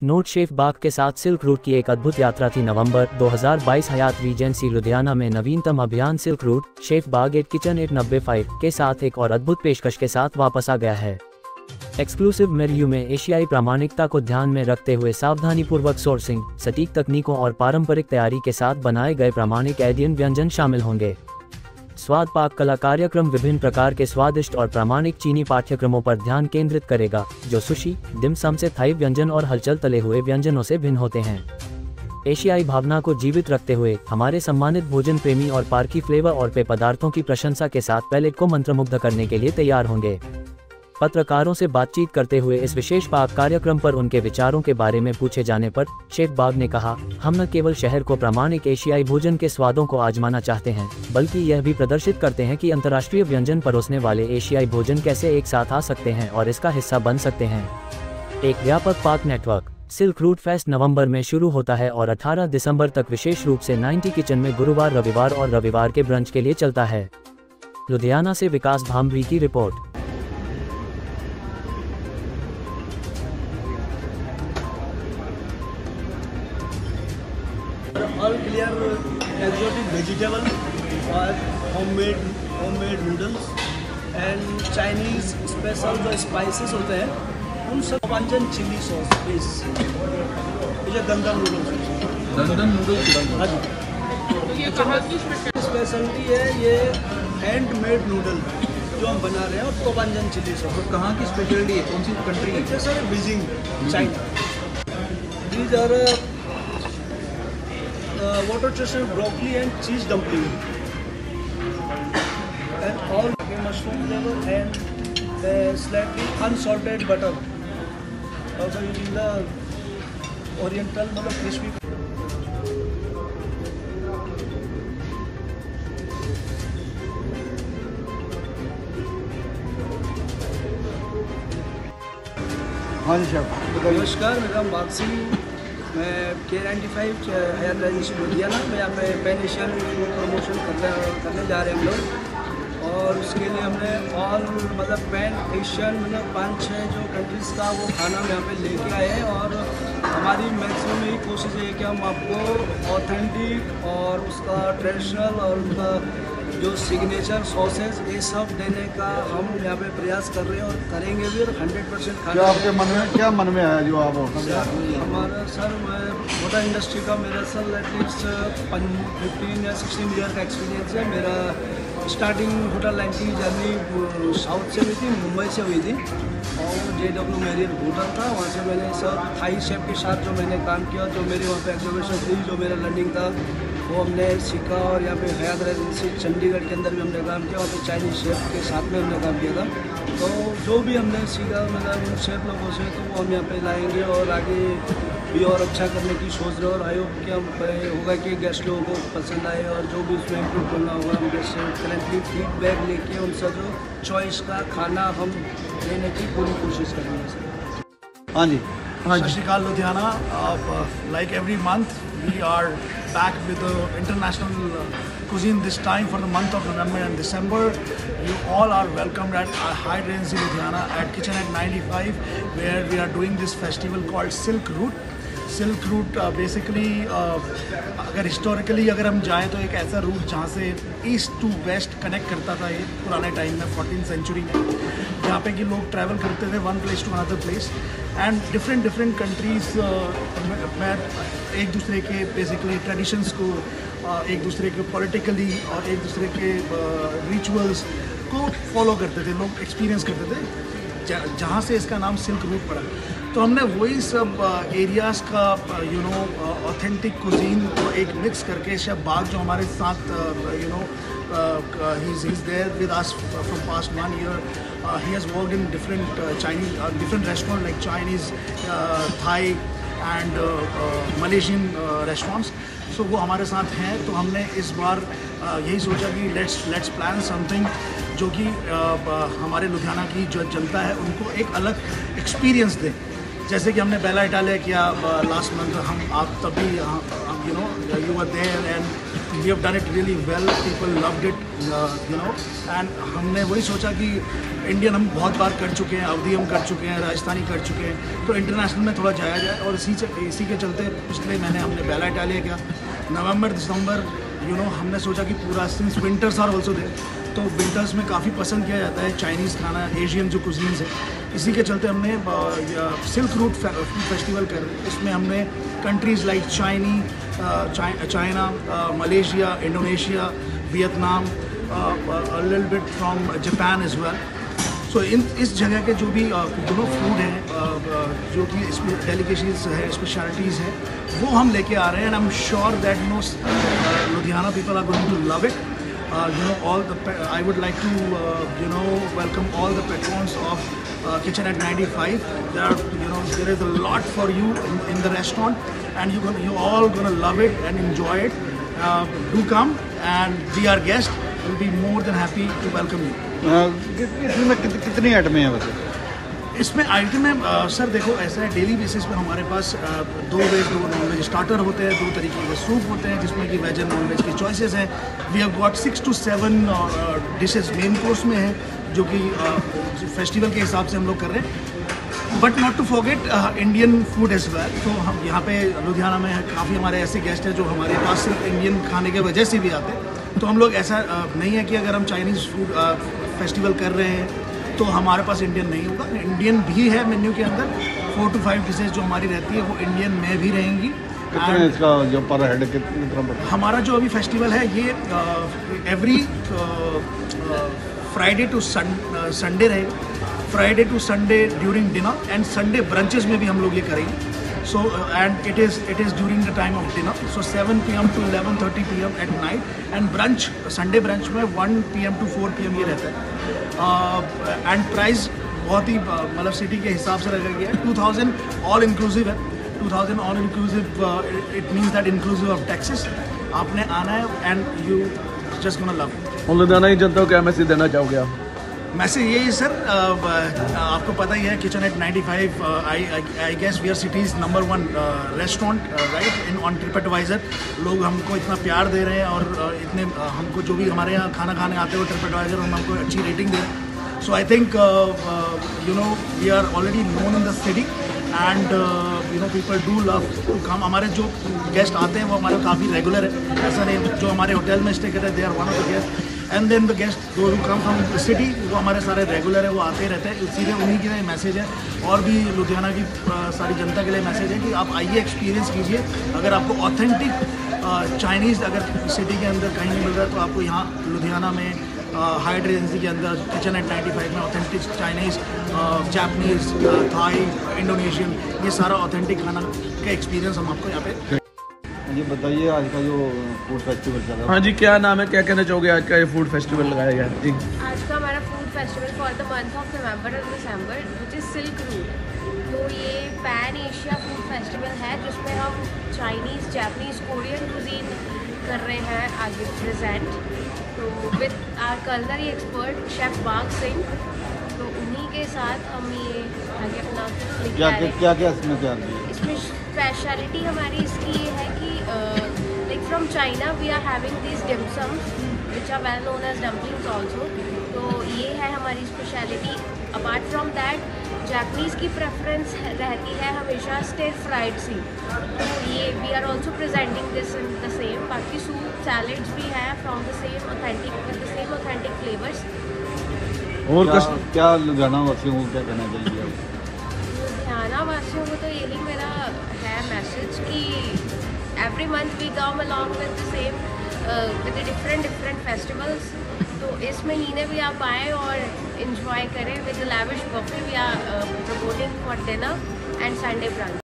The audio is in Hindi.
नोट शेफ बाग के साथ सिल्क रूट की एक अद्भुत यात्रा थी। नवंबर 2022 हयात रीजेंसी लुधियाना में नवीनतम अभियान सिल्क रूट शेफ बाग एट किचन 895 के साथ एक और अद्भुत पेशकश के साथ वापस आ गया है। एक्सक्लूसिव मेन्यू में एशियाई प्रामाणिकता को ध्यान में रखते हुए सावधानीपूर्वक सोर्सिंग, सटीक तकनीकों और पारंपरिक तैयारी के साथ बनाए गए प्रामाणिक एशियन व्यंजन शामिल होंगे। स्वाद पाक कला कार्यक्रम विभिन्न प्रकार के स्वादिष्ट और प्रामाणिक चीनी पाठ्यक्रमों पर ध्यान केंद्रित करेगा, जो सुशी, डिम सम से थाई व्यंजन और हलचल तले हुए व्यंजनों से भिन्न होते हैं। एशियाई भावना को जीवित रखते हुए हमारे सम्मानित भोजन प्रेमी और पार्की फ्लेवर और पेय पदार्थों की प्रशंसा के साथ पैलेट को मंत्रमुग्ध करने के लिए तैयार होंगे। पत्रकारों से बातचीत करते हुए इस विशेष पाक कार्यक्रम पर उनके विचारों के बारे में पूछे जाने पर शेफ बाग ने कहा, हम न केवल शहर को प्रामाणिक एशियाई भोजन के स्वादों को आजमाना चाहते हैं, बल्कि यह भी प्रदर्शित करते हैं कि अंतर्राष्ट्रीय व्यंजन परोसने वाले एशियाई भोजन कैसे एक साथ आ सकते हैं और इसका हिस्सा बन सकते हैं। एक व्यापक पाक नेटवर्क सिल्क रूट फेस्ट नवंबर में शुरू होता है और 18 दिसंबर तक विशेष रूप से 90 किचन में गुरुवार, रविवार और रविवार के ब्रंच के लिए चलता है। लुधियाना से विकास भांबरी की report. All clear exotic vegetable or homemade noodles and Chinese special जो spices होते हैं उन सब व्यंजन चिली सॉस बेस, ये दंदन नूडल्स हाँ जी। ये कहाँ की स्पेशलिटी है? ये हैंडमेड नूडल जो हम बना रहे हैं और कोबांजन चिली सॉस। तो कहाँ की स्पेशलिटी है? कौन सी कंट्री है? जैसे Beijing, China. These are water chestnut, broccoli and cheese dumpling, and all mushroom flavor and slightly unsalted butter. Also using the oriental मतलब crispy. हाँ जी शेफ, नमस्कार, मेरा नाम बाग सिंह, मैं K95 हयात रीजेंसी लुधियाना में यहाँ पे पैन एशियन फूड प्रमोशन करने जा रहे हैं हम लोग। और उसके लिए हमने ऑल मतलब पैन एशियन मतलब 5-6 जो कंट्रीज़ का वो खाना हम यहाँ पे लेके आए हैं। और हमारी मैक्सिमम यही कोशिश है कि हम आपको ऑथेंटिक और उसका ट्रेडिशनल और उनका जो सिग्नेचर सॉसेज ये सब देने का हम यहाँ पे प्रयास कर रहे हैं और करेंगे भी। और 100% खाना क्या मन में है जो आप हमारा सर होटल इंडस्ट्री का मेरा सर एटलीस्ट 15 या 16 ईयर का एक्सपीरियंस है। मेरा स्टार्टिंग होटल लाइन की जर्नी साउथ से हुई थी, मुंबई से हुई थी और JW मैरियट होटल था। वहाँ से मैंने सर थाई शेफ के साथ जो मैंने काम किया, जो मेरे वहाँ पे एक्सपीरियंस थी, जो मेरा लर्निंग था वो हमने सीखा। और यहाँ पे हयात रेजिडेंसी चंडीगढ़ के अंदर भी हमने काम किया, वहाँ पे चाइनीज शेफ के साथ में हमने काम किया था। तो जो भी हमने सीखा मतलब उन शेफ लोगों से, तो वो हम यहाँ पे लाएंगे और आगे भी और अच्छा करने की सोच रहे हैं। और आई होप कि हम होगा कि गेस्ट लोगों को पसंद आए और जो भी उसमें इम्प्रूव करना होगा हम गेस्ट से करेंटली फीडबैक लेके उनसे जो चॉइस का खाना हम लेने की पूरी कोशिश करेंगे। हाँ जी, सत श्री अकाल Ludhiana. Like every month we are back with the international cuisine, this time for the month of November and December. You all are welcomed at Hyatt Regency Ludhiana at Kitchen at 95, where we are doing this festival called Silk Route. Silk route basically अगर हिस्टोरिकली अगर हम जाएँ तो एक ऐसा रूट जहाँ से ईस्ट टू वेस्ट कनेक्ट करता था ये पुराने टाइम में 14th सेंचुरी में, जहाँ पे कि लोग ट्रैवल करते थे one place to another place and different countries में एक दूसरे के बेसिकली ट्रेडिशंस को, एक दूसरे के पॉलिटिकली और एक दूसरे के रिचुअल्स को फॉलो करते थे, लोग एक्सपीरियंस करते थे, जहाँ से इसका नाम सिल्क रूट पड़ा। तो हमने वही सब एरियाज़ का ऑथेंटिक कुजीन को एक मिक्स करके शेफ बाग जो हमारे साथ ही is there with us from past 1 year. He has worked in different different restaurants like Chinese, Thai and Malaysian restaurants. So वो हमारे साथ हैं। तो हमने इस बार यही सोचा कि लेट्स प्लान समथिंग जो कि हमारे लुधियाना की जो जनता है उनको एक अलग एक्सपीरियंस दे। जैसे कि हमने बेला इटालिया किया लास्ट मंथ, हम आप तभी you were there and we have done it really well, people loved it, you know. And हमने वही सोचा कि इंडियन हम बहुत बार कर चुके हैं, अवधि हम कर चुके हैं, राजस्थानी कर चुके हैं, तो इंटरनेशनल में थोड़ा जाया जाए। और इसी के चलते पिछले महीने हमने बेला इटालिया किया, नवंबर दिसंबर, यू नो, हमने सोचा कि पूरा since winters are also there, तो विंटर्स में काफ़ी पसंद किया जाता है चाइनीज़ खाना, एशियन जो कुजीन्स है। इसी के चलते हमने सिल्क रूट फूड फेस्टिवल कर, इसमें हमने countries like China, Malaysia, Indonesia, Vietnam, a little bit from Japan as well. सो इस जगह के जो भी दोनों फूड हैं, जो कि इसमें डेलिकेसीज है, स्पेशलिटीज़ हैं, वो हम लेके आ रहे हैं। And I am sure that no Ludhiana people are going to love it. You know, I would like to you know, welcome all the patrons of Kitchen at 95. There is a lot for you in the restaurant, and you all gonna love it and enjoy it. Do come and be our guest. We'll be more than happy to welcome you. इसमें कितनी आइटमें हैं वैसे? इसमें आइटम है सर, देखो ऐसा है, डेली बेसिस पे हमारे पास 2 वेज 2 नॉन वेज स्टार्टर होते हैं, 2 तरीके के सूप होते हैं जिसमें कि वेज एंड नॉन वेज की चॉइसेस हैं। We have got 6 to 7 dishes main course में हैं, जो कि फेस्टिवल के हिसाब से हम लोग कर रहे हैं। But not to forget Indian food as well. तो हम यहाँ पे लुधियाना में काफ़ी हमारे ऐसे गेस्ट हैं जो हमारे पास सिर्फ इंडियन खाने के वजह से भी आते हैं। तो हम लोग ऐसा नहीं है कि अगर हम चाइनीज़ फूड फेस्टिवल कर रहे हैं तो हमारे पास इंडियन नहीं होगा। इंडियन भी है मेन्यू के अंदर, 4 to 5 डिशेज जो हमारी रहती है वो इंडियन में भी रहेंगी। कितने इसका जो पर हेड कितना? हमारा जो अभी फेस्टिवल है ये एवरी फ्राइडे टू संडे रहेगा, Friday to Sunday during dinner, and Sunday brunches में भी हम लोग ये करेंगे। So and it is during the time of dinner, so 7 PM to 11:30 PM at night, and brunch Sunday brunch में 1 PM to 4 PM ये रहता है। एंड प्राइस बहुत ही मतलब सिटी के हिसाब से रखा गया है। 2000 ऑल इंक्लूसिव है। 2000 all inclusive, it means that inclusive of taxes. आपने आना है and you just gonna love. और लुधियाना की जनता को क्या मैसेज देना चाहोगे आप? मैसेज ये है सर, आपको पता ही है kitchen at 95, I guess we are city's number 1 restaurant right in on TripAdvisor. लोग हमको इतना प्यार दे रहे हैं और इतने हमको जो भी हमारे यहाँ खाना खाने आते हो ट्रिप एडवाइज़र, हम हमको अच्छी रेटिंग दे रहे हैं। So I think you know we are already known in the city, and you know people do love to come. हमारे जो गेस्ट आते हैं वो हमारे काफ़ी रेगुलर है, ऐसा नहीं जो हमारे होटल में स्टे करते हैं they are one of the guest, and then the guest those who come from the city, वो हमारे सारे रेगुलर है, वो आते रहते हैं। सीधे उन्हीं के लिए मैसेज है, और भी लुधियाना की सारी जनता के लिए मैसेज है कि आप आइए, एक्सपीरियंस कीजिए। अगर आपको ऑथेंटिक चाइनीज़ अगर सिटी के अंदर कहीं नहीं मिल रहा है तो आपको यहाँ लुधियाना में हाइट एजेंसी के अंदर किचन एट 95 में authentic Chinese, Japanese, Thai, Indonesian, ये सारा ऑथेंटिक खाना का एक्सपीरियंस हम आपको यहाँ पे। ये बताइए आज का जो फूड फेस्टिवल चल रहा है। हाँ जी, क्या नाम है, क्या कहना चाहोगे आज का ये फूड फेस्टिवल लगाया गया है? जी, आज का हमारा food festival for the month of November और दिसंबर विच इज़ सिल्क रूट। तो ये पैन एशिया फूड फेस्टिवल है जिसमें हम चाइनीज़, जापानीज़, कोरियन कुजीन कर रहे हैं आगे प्रेजेंट। तो with our culinary expert chef Bagh Singh, तो उन्हीं के साथ हम ये आगे अपना क्या इसमें क्या है? इसमें स्पेशलिटी हमारी इसकी ये है कि like from China we are having this dimsums which are well known as dumplings also. तो ये है हमारी speciality. Apart from that Japanese की प्रेफरेंस रहती है हमेशा स्टिर फ्राइड सी, तो ये we are also presenting this in the same. बाकी सूप सैलड्स भी है from the same authentic with the same authentic flavours. और क्या लुधियाना वासियों को क्या कहना चाहिए? लुधियाना वासियों को तो यही मेरा है मैसेज कि every month we come along with the same with the different festivals. तो इस महीने भी आप आएँ और इन्जॉय करें with the lavish buffet we are promoting for dinner and Sunday brunch.